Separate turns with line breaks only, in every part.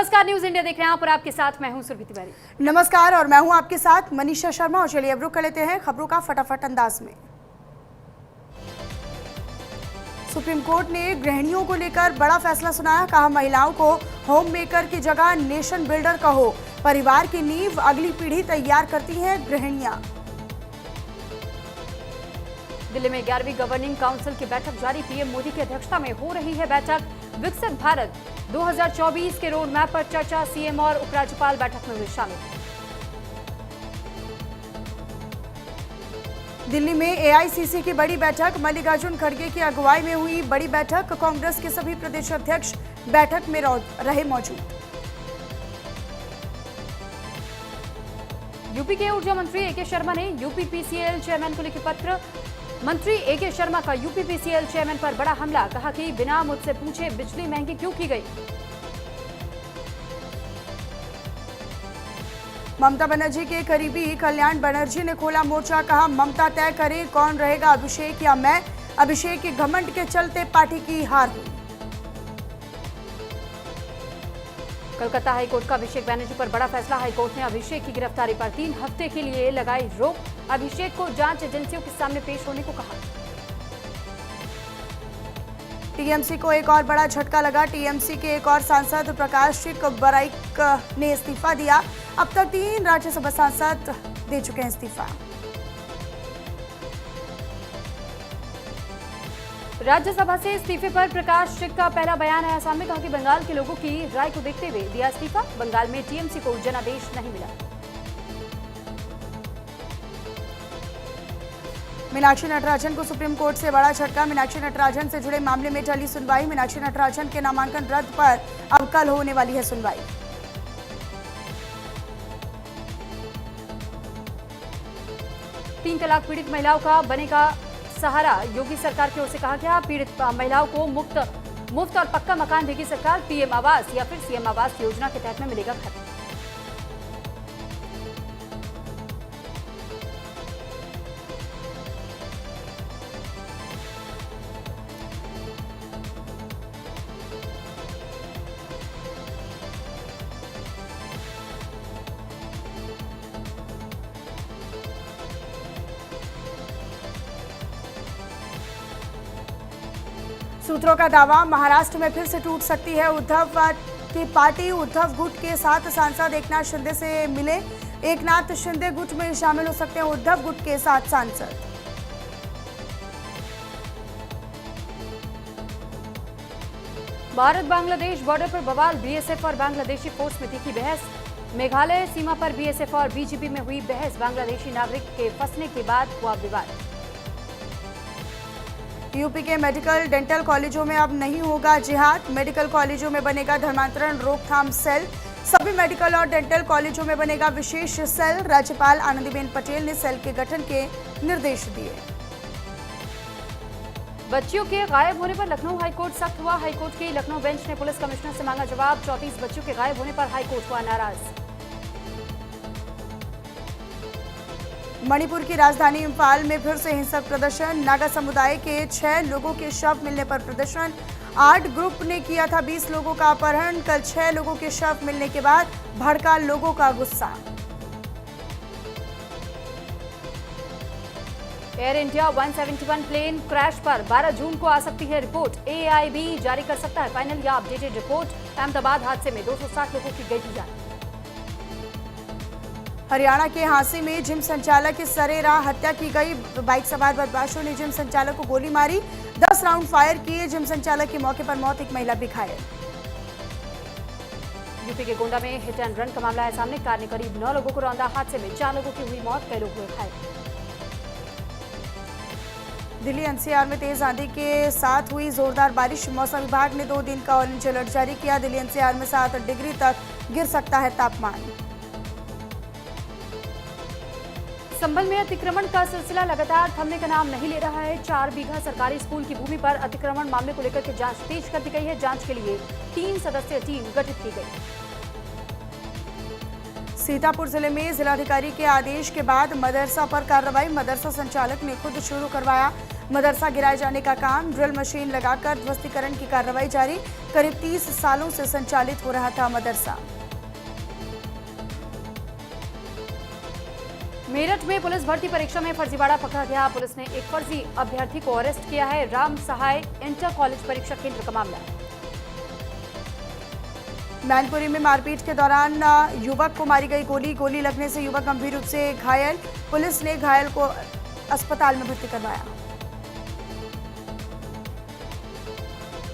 नमस्कार, news India देख रहे हैं आप और आपके साथ मैं हूं सुरभि तिवारी।
नमस्कार और मैं हूं आपके साथ मनीषा शर्मा। और चलिए अब रुक कर लेते हैं खबरों का फटाफट अंदाज में। सुप्रीम कोर्ट ने गृहिणियों को लेकर बड़ा फैसला सुनाया। कहा, महिलाओं को होम मेकर की जगह नेशन बिल्डर कहो। परिवार की नींव अगली पीढ़ी तैयार करती हैं गृहिणियां।
दिल्ली में 11वीं गवर्निंग काउंसिल की बैठक जारी। पीएम मोदी की अध्यक्षता में हो रही है बैठक। विकसित भारत 2024 के रोड मैप पर चर्चा। सीएम और उपराज्यपाल बैठक में हुए शामिल।
दिल्ली में एआईसीसी की बड़ी बैठक। मल्लिकार्जुन खड़गे की अगुवाई में हुई बड़ी बैठक। कांग्रेस के सभी प्रदेश अध्यक्ष बैठक में रहे मौजूद।
यूपी के ऊर्जा मंत्री एके शर्मा ने यूपीपीसीएल चेयरमैन को लिखे पत्र। मंत्री एके शर्मा का यूपीपीसीएल चेयरमैन पर बड़ा हमला। कहा कि बिना मुझसे पूछे बिजली महंगी क्यों की गई।
ममता बनर्जी के करीबी कल्याण बनर्जी ने खोला मोर्चा। कहा, ममता तय करे कौन रहेगा, अभिषेक या मैं। अभिषेक के घमंड के चलते पार्टी की हार हुई।
कोलकाता हाईकोर्ट का अभिषेक बैनर्जी पर बड़ा फैसला। हाईकोर्ट ने अभिषेक की गिरफ्तारी पर 3 हफ्ते के लिए लगाई रोक। अभिषेक को जांच एजेंसियों के सामने पेश होने को कहा।
टीएमसी को एक और बड़ा झटका लगा। टीएमसी के एक और सांसद प्रकाश बराइक ने इस्तीफा दिया। अब तक 3 राज्यसभा सांसद दे चुके हैं इस्तीफा।
राज्यसभा से इस्तीफे पर प्रकाश का पहला बयान आया सामने। कहा कि बंगाल के लोगों की राय को देखते हुए दिया इस्तीफा। बंगाल में टीएमसी को जनादेश नहीं मिला।
मीनाक्षी नटराजन को सुप्रीम कोर्ट से बड़ा झटका। मीनाक्षी नटराजन से जुड़े मामले में टली सुनवाई। मीनाक्षी नटराजन के नामांकन रद्द पर अब कल होने वाली है सुनवाई।
तीन तलाक पीड़ित महिलाओं का बनेगा सहारा। योगी सरकार की ओर से कहा गया, पीड़ित महिलाओं को मुफ्त और पक्का मकान देगी सरकार। पीएम आवास या फिर सीएम आवास योजना के तहत में मिलेगा घर।
सूत्रों का दावा, महाराष्ट्र में फिर से टूट सकती है उद्धव की पार्टी। उद्धव गुट के साथ सांसद एकनाथ शिंदे से मिले। एकनाथ शिंदे गुट में शामिल हो सकते हैं उद्धव गुट के साथ सांसद।
भारत बांग्लादेश बॉर्डर पर बवाल। बीएसएफ और बांग्लादेशी फोर्स में तीखी बहस। मेघालय सीमा पर बीएसएफ और बीजीपी में हुई बहस। बांग्लादेशी नागरिक के फंसने के बाद हुआ विवाद।
यूपी के मेडिकल डेंटल कॉलेजों में अब नहीं होगा जिहाद। मेडिकल कॉलेजों में बनेगा धर्मांतरण रोकथाम सेल। सभी मेडिकल और डेंटल कॉलेजों में बनेगा विशेष सेल। राज्यपाल आनंदीबेन पटेल ने सेल के गठन के निर्देश दिए।
बच्चियों के गायब होने पर लखनऊ हाईकोर्ट सख्त हुआ। हाईकोर्ट की लखनऊ बेंच ने पुलिस कमिश्नर से मांगा जवाब। 34 बच्चियों के गायब होने पर हाईकोर्ट हुआ नाराज। मणिपुर की राजधानी इंफाल में फिर से हिंसक प्रदर्शन। नागा समुदाय के 6 लोगों के शव मिलने पर प्रदर्शन। 8 ग्रुप ने किया था 20 लोगों का अपहरण। कल 6 लोगों के शव मिलने के बाद भड़का लोगों का गुस्सा। एयर इंडिया 171 प्लेन क्रैश पर 12 जून को आ सकती है रिपोर्ट। एआईबी जारी कर सकता है फाइनल या अपडेटेड रिपोर्ट। अहमदाबाद हादसे में 260 लोगों की गई थी जान। हरियाणा के हांसी में जिम संचालक की सरेराह हत्या की गई। बाइक सवार बदमाशों ने जिम संचालक को गोली मारी। 10 राउंड फायर किए। जिम संचालक की मौके पर मौत। एक महिला भी घायल। यूपी के गोंडा में हिट एंड रन का मामला है सामने। कार ने करीब 9 लोगों को रौंदा। हादसे में 4 लोगों की हुई मौत, कई लोग हुए घायल। दिल्ली एनसीआर में तेज आंधी के साथ हुई जोरदार बारिश। मौसम विभाग ने 2 दिन का ऑरेंज अलर्ट जारी किया। दिल्ली एनसीआर में 7 डिग्री तक गिर सकता है तापमान। संभल में अतिक्रमण का सिलसिला लगातार थमने का नाम नहीं ले रहा है। 4 बीघा सरकारी स्कूल की भूमि पर अतिक्रमण मामले को लेकर के जांच तेज कर दी गई है। जांच के लिए 3 सदस्यीय टीम गठित की गई। सीतापुर जिले में जिलाधिकारी के आदेश के बाद मदरसा पर कार्रवाई। मदरसा संचालक ने खुद शुरू करवाया मदरसा गिराए जाने का काम, ड्रिल मशीन लगाकर ध्वस्तीकरण की कार्रवाई जारी। करीब 30 सालों से संचालित हो रहा था मदरसा।
मेरठ में पुलिस भर्ती परीक्षा में फर्जीवाड़ा पकड़ा गया। पुलिस ने एक फर्जी अभ्यर्थी को अरेस्ट किया है। राम सहाय इंटर कॉलेज परीक्षा केंद्र का मामला।
मैनपुरी में मारपीट के दौरान युवक को मारी गई गोली। गोली लगने से युवक गंभीर रूप से घायल। पुलिस ने घायल को अस्पताल में भर्ती करवाया।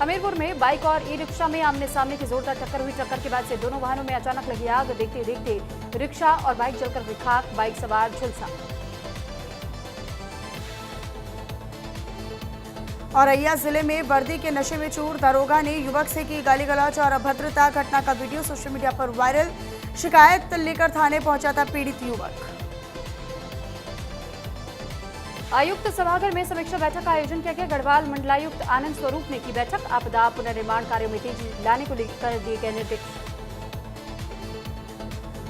हमीरपुर में बाइक और ई रिक्शा में आमने सामने की जोरदार टक्कर हुई। टक्कर के बाद से दोनों वाहनों में अचानक लगी आग। देखते देखते रिक्शा और बाइक जलकर हुई खाक, बाइक सवार झुलसा।
औरैया जिले में वर्दी के नशे में चूर, दरोगा ने युवक से की गाली गलौज और अभद्रता। घटना का वीडियो सोशल मीडिया पर वायरल। शिकायत लेकर थाने पहुंचा था पीड़ित युवक।
आयुक्त सभागार में समीक्षा बैठक का आयोजन किया गया। गढ़वाल मंडलायुक्त आनंद स्वरूप ने की बैठक। आपदा पुनर्निर्माण कार्यों में तेजी लाने को लेकर दिए गए निर्देश।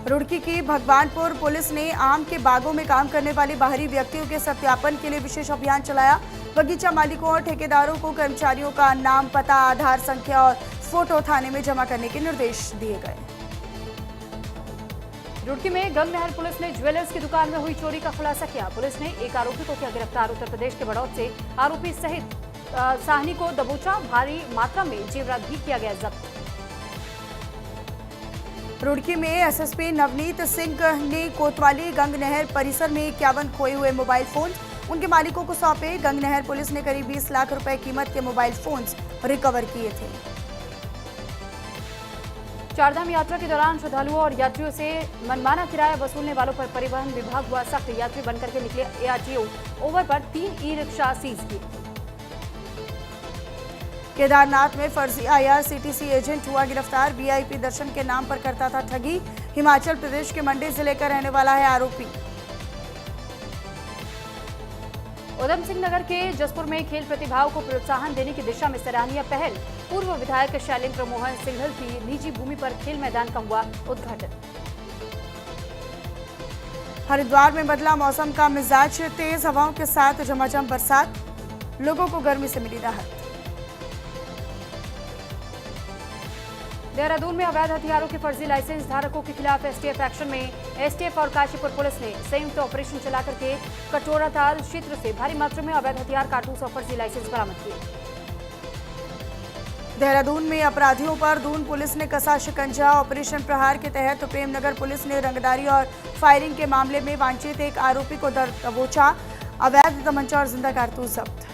रुड़की की भगवानपुर पुलिस ने आम के बागों में काम करने वाले बाहरी व्यक्तियों के सत्यापन के लिए विशेष अभियान चलाया। बगीचा मालिकों और ठेकेदारों को कर्मचारियों का नाम, पता, आधार संख्या और फोटो थाने में जमा करने के निर्देश दिए गए।
रुड़की में गंगनहर पुलिस ने ज्वेलर्स की दुकान में हुई चोरी का खुलासा किया। पुलिस ने एक आरोपी को किया गिरफ्तार। उत्तर प्रदेश के बड़ौद से आरोपी सहित साहनी को दबोचा। भारी मात्रा में जेवरात भी किया गया जब्त।
रुड़की में एसएसपी नवनीत सिंह ने कोतवाली गंगनहर परिसर में 51 खोए हुए मोबाइल फोन उनके मालिकों को सौंपे। गंगनहर पुलिस ने करीब 20 लाख रुपए कीमत के मोबाइल फोन्स रिकवर किए थे।
चारधाम यात्रा के दौरान श्रद्धालुओं और यात्रियों से मनमाना किराया वसूलने वालों पर परिवहन विभाग हुआ सख्त। यात्री बनकर के निकले एआरटीओ ओवर पर 3 ई रिक्शा सीज किए।
केदारनाथ में फर्जी आईआरसीटीसी एजेंट हुआ गिरफ्तार। वीआईपी दर्शन के नाम पर करता था ठगी। हिमाचल प्रदेश के मंडी जिले का रहने वाला है आरोपी।
उधम सिंह नगर के जसपुर में खेल प्रतिभाओं को प्रोत्साहन देने की दिशा में सराहनीय पहल। पूर्व विधायक शैलेंद्र मोहन सिंघल की निजी भूमि पर खेल मैदान का हुआ उद्घाटन।
हरिद्वार में बदला मौसम का मिजाज, तेज हवाओं के साथ झमाझम बरसात। लोगों को गर्मी से मिली राहत।
देहरादून में अवैध हथियारों के फर्जी लाइसेंस धारकों के खिलाफ एसटीएफ एक्शन में। एसटीएफ और काशीपुर पुलिस ने संयुक्त ऑपरेशन चलाकर के कटोराताल क्षेत्र से भारी मात्रा में अवैध हथियार, कारतूस और फर्जी लाइसेंस बरामद किए।
देहरादून में अपराधियों पर दून पुलिस ने कसा शिकंजा। ऑपरेशन प्रहार के तहत प्रेमनगर पुलिस ने रंगदारी और फायरिंग के मामले में वांछित एक आरोपी को दबोचा। अवैध तमंचा और जिंदा कारतूस जब्त।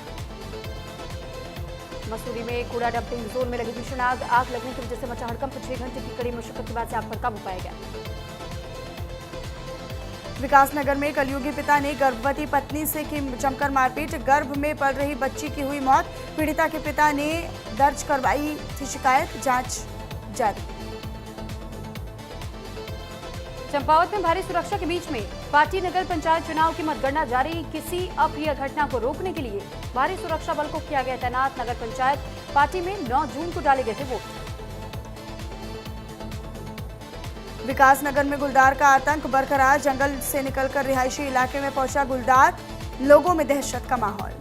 मसूरी में कूड़ा डंपिंग जोन में लगी भीषण आग। आग लगने की वजह से मचा हड़कंप। 6 घंटे की कड़ी मशक्कत के बाद से आग पर काबू पाया गया।
विकासनगर में कलयुगी पिता ने गर्भवती पत्नी से की जमकर मारपीट। गर्भ में पल रही बच्ची की हुई मौत। पीड़िता के पिता ने दर्ज करवाई थी शिकायत। जांच जारी।
चंपावत में भारी सुरक्षा के बीच में पार्टी नगर पंचायत चुनाव की मतगणना जारी। किसी अप्रिय घटना को रोकने के लिए भारी सुरक्षा बल को किया गया तैनात। नगर पंचायत पार्टी में 9 जून को डाले गए थे वोट।
विकासनगर में गुलदार का आतंक बरकरार। जंगल से निकलकर रिहायशी इलाके में पहुंचा गुलदार। लोगों में दहशत का माहौल।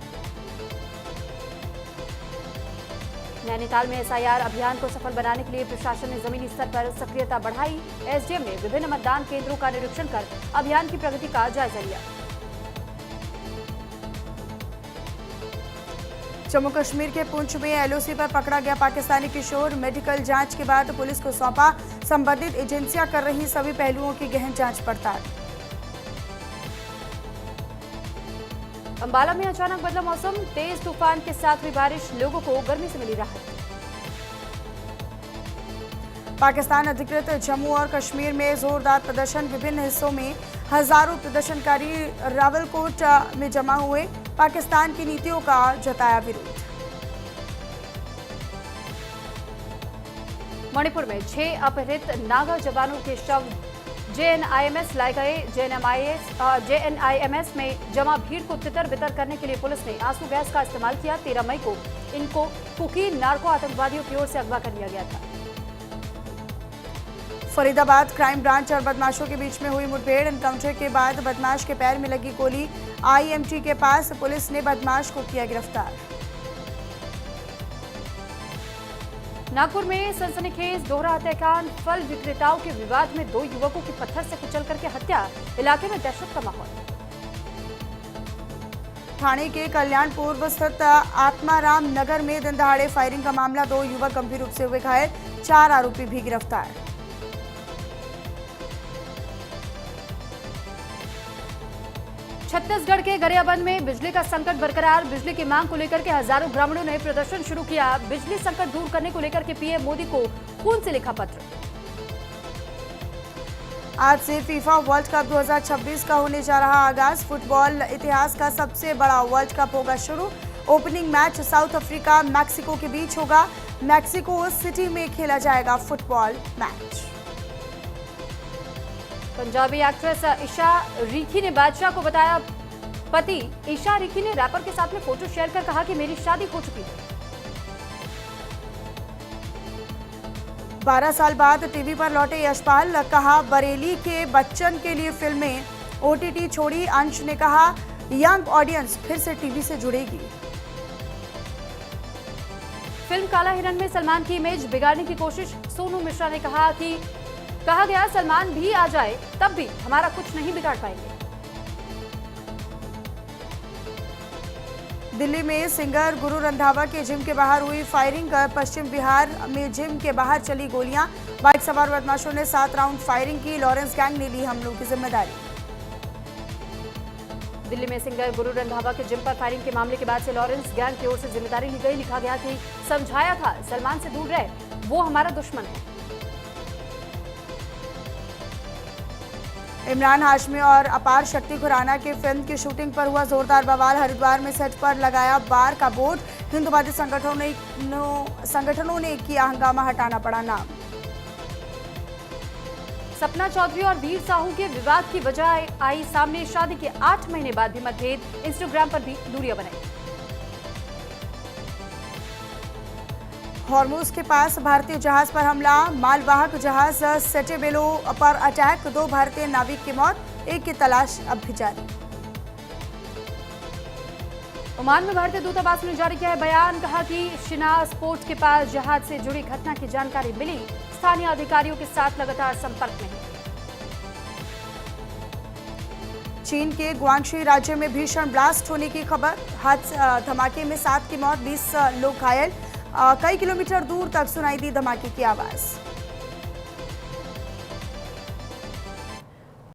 नैनीताल में एसआईआर अभियान को सफल बनाने के लिए प्रशासन ने जमीनी स्तर पर सक्रियता बढ़ाई। एसडीएम ने विभिन्न मतदान केंद्रों का निरीक्षण कर अभियान की प्रगति का जायजा लिया।
जम्मू कश्मीर के पुंछ में एलओसी पर पकड़ा गया पाकिस्तानी किशोर। मेडिकल जांच के बाद पुलिस को सौंपा। संबंधित एजेंसियां कर रही सभी पहलुओं की गहन जांच पड़ताल।
अंबाला में अचानक बदला मौसम। तेज तूफान के साथ हुई बारिश। लोगों को गर्मी से मिली राहत।
पाकिस्तान अधिकृत जम्मू और कश्मीर में जोरदार प्रदर्शन। विभिन्न हिस्सों में हजारों प्रदर्शनकारी रावलकोट में जमा हुए। पाकिस्तान की नीतियों का जताया विरोध।
मणिपुर में 6 अपहृत नागा जवानों के शव जेएनआईएमएस लाए गए। जेएनआईएमएस में जमा भीड़ को तितर बितर करने के लिए पुलिस ने आंसू गैस का इस्तेमाल किया। 13 मई को इनको कुकी नार्को आतंकवादियों की ओर से अगवा कर लिया गया था।
फरीदाबाद क्राइम ब्रांच और बदमाशों के बीच में हुई मुठभेड़। एनकाउंटर के बाद बदमाश के पैर में लगी गोली। IMT के पास पुलिस ने बदमाश को किया गिरफ्तार।
नागपुर में सनसनीखेज दोहरा हत्याकांड। फल विक्रेताओं के विवाद में 2 युवकों की पत्थर से कुचल करके हत्या। इलाके में दहशत का माहौल।
ठाणे के कल्याण पूर्व स्थित आत्माराम नगर में दिन दहाड़े फायरिंग का मामला। 2 युवक गंभीर रूप से हुए घायल। 4 आरोपी भी गिरफ्तार।
छत्तीसगढ़ के गरियाबंद में बिजली का संकट बरकरार। बिजली की मांग को लेकर के हजारों ग्रामीणों ने प्रदर्शन शुरू किया। बिजली संकट दूर करने को लेकर के पीएम मोदी को खून से लिखा पत्र।
आज से फीफा वर्ल्ड कप 2026 का होने जा रहा आगाज। फुटबॉल इतिहास का सबसे बड़ा वर्ल्ड कप होगा शुरू। Opening match South Africa Mexico के बीच होगा। मैक्सिको सिटी में खेला जाएगा football match.
Punjabi actress Isha Rikhi ने बादशाह को बताया पति। ईशा रिखी ने रैपर के साथ में फोटो शेयर कर कहा कि मेरी शादी हो चुकी है।
12 साल बाद टीवी पर लौटे यशपाल। कहा बरेली के बच्चन के लिए फिल्में OTT छोड़ी। अंश ने कहा यंग ऑडियंस फिर से टीवी से जुड़ेगी।
फिल्म काला हिरन में सलमान की इमेज बिगाड़ने की कोशिश। सोनू मिश्रा ने कहा गया सलमान भी आ जाए तब भी हमारा कुछ नहीं बिगाड़ पाएंगे।
दिल्ली में सिंगर गुरु रंधावा के जिम के बाहर हुई फायरिंग। पश्चिम बिहार में जिम के बाहर चली गोलियां। बाइक सवार बदमाशों ने 7 राउंड फायरिंग की। लॉरेंस गैंग ने ली हमलों की जिम्मेदारी।
दिल्ली में सिंगर गुरु रंधावा के जिम पर फायरिंग के मामले के बाद से लॉरेंस गैंग की ओर से जिम्मेदारी ली गई। लिखा गया कि समझाया था सलमान से दूर रहे, वो हमारा दुश्मन है।
इमरान हाशमी और अपार शक्ति खुराना की फिल्म की शूटिंग पर हुआ जोरदार बवाल। हरिद्वार में सेट पर लगाया बार का बोर्ड। हिंदुवादी संगठनों ने किया हंगामा, हटाना पड़ा नाम।
सपना चौधरी और वीर साहू के विवाद की वजह आई सामने। शादी के 8 महीने बाद भी मतभेद। इंस्टाग्राम पर भी दूरियां बनाई।
हॉर्मुज के पास भारतीय जहाज पर हमला। मालवाहक जहाज सेटेबेलो पर अटैक। 2 भारतीय नाविक की मौत। 1 की तलाश अब भी जारी।
ओमान में भारतीय दूतावास ने जारी किया है बयान। कहा कि शिनाज पोर्ट के पास जहाज से जुड़ी घटना की जानकारी मिली। स्थानीय अधिकारियों के साथ लगातार संपर्क में है। चीन के ग्वांगशी राज्य में भीषण ब्लास्ट होने की खबर। धमाके में 7 की मौत, 20 लोग घायल। कई किलोमीटर दूर तक सुनाई दी धमाके की आवाज।